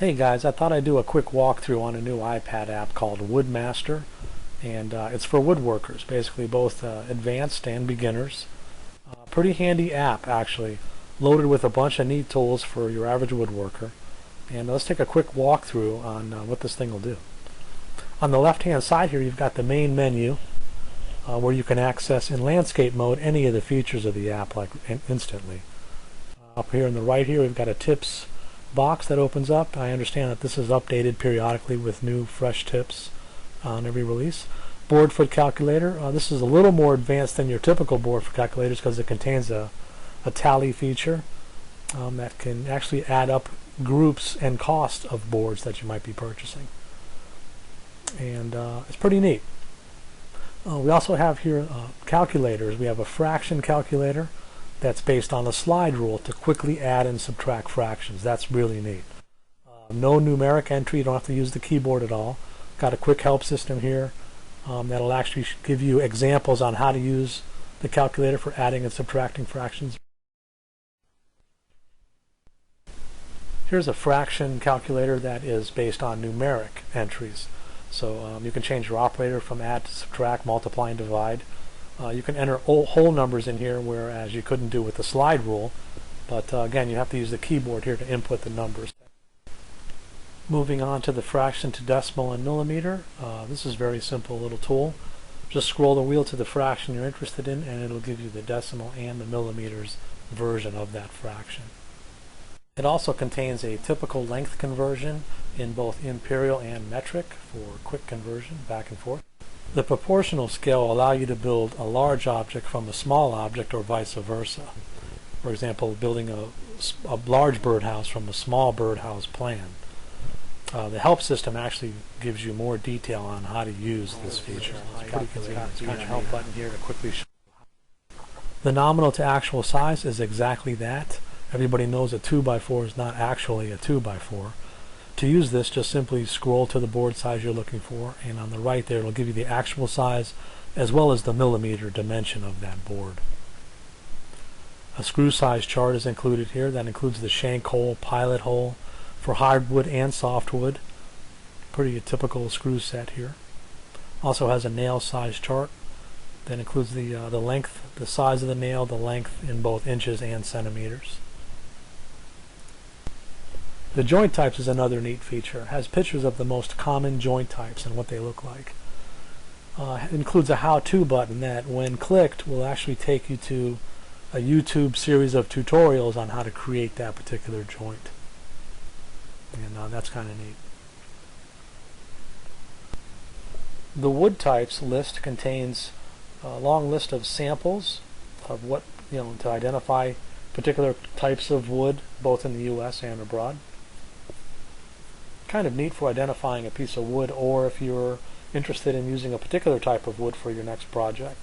Hey guys, I thought I'd do a quick walkthrough on a new iPad app called WoodMaster, and it's for woodworkers, basically both advanced and beginners. Pretty handy app actually, loaded with a bunch of neat tools for your average woodworker. And let's take a quick walkthrough on what this thing will do. On the left hand side here you've got the main menu where you can access in landscape mode any of the features of the app instantly. Up here on the right here we've got a tips box that opens up. I understand that this is updated periodically with new fresh tips on every release. Board foot calculator. This is a little more advanced than your typical board foot calculators because it contains a tally feature that can actually add up groups and cost of boards that you might be purchasing. And it's pretty neat. We also have here calculators. We have a fraction calculator that's based on the slide rule to quickly add and subtract fractions. That's really neat. No numeric entry, you don't have to use the keyboard at all. Got a quick help system here that'll actually give you examples on how to use the calculator for adding and subtracting fractions. Here's a fraction calculator that is based on numeric entries. So you can change your operator from add to subtract, multiply, and divide. You can enter whole numbers in here, whereas you couldn't do with the slide rule. But again, you have to use the keyboard here to input the numbers. Moving on to the fraction to decimal and millimeter. This is a very simple little tool. Just scroll the wheel to the fraction you're interested in, and it'll give you the decimal and the millimeters version of that fraction. It also contains a typical length conversion in both imperial and metric for quick conversion back and forth. The proportional scale will allow you to build a large object from a small object or vice versa. For example, building a large birdhouse from a small birdhouse plan. The help system actually gives you more detail on how to use this feature. It's got a help button here to quickly show. The nominal to actual size is exactly that. Everybody knows a 2x4 is not actually a 2x4. To use this, just simply scroll to the board size you're looking for, and on the right there it'll give you the actual size as well as the millimeter dimension of that board. A screw size chart is included here. That includes the shank hole, pilot hole for hardwood and softwood. Pretty typical screw set here. Also has a nail size chart that includes the length, the size of the nail, the length in both inches and centimeters. The joint types is another neat feature. It has pictures of the most common joint types and what they look like. It includes a how-to button that, when clicked, will actually take you to a YouTube series of tutorials on how to create that particular joint. And that's kind of neat. The wood types list contains a long list of samples of what, to identify particular types of wood, both in the US and abroad. Kind of neat for identifying a piece of wood, or if you're interested in using a particular type of wood for your next project.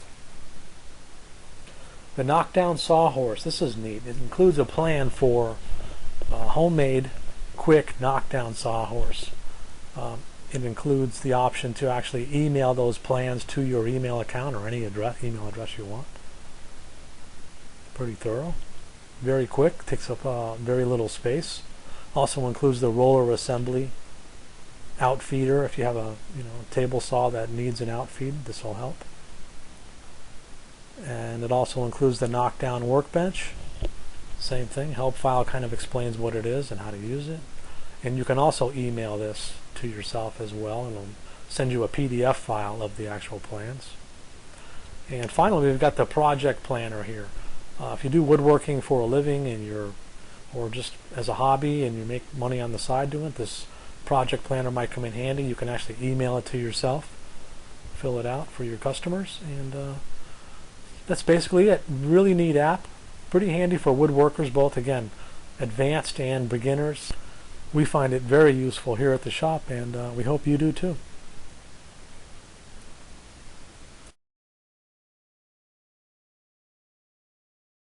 The knockdown sawhorse, this is neat. It includes a plan for a homemade quick knockdown sawhorse. It includes the option to actually email those plans to your email account or any email address you want. Pretty thorough. Very quick, takes up very little space. Also includes the roller assembly outfeeder. If you have a table saw that needs an outfeed, this will help. And it also includes the knockdown workbench. Same thing. Help file kind of explains what it is and how to use it. And you can also email this to yourself as well, and it'll send you a PDF file of the actual plans. And finally, we've got the project planner here. If you do woodworking for a living and or just as a hobby and you make money on the side doing it, this project planner might come in handy. You can actually email it to yourself, fill it out for your customers, and that's basically it. Really neat app, pretty handy for woodworkers, both again advanced and beginners. We find it very useful here at the shop, and we hope you do too.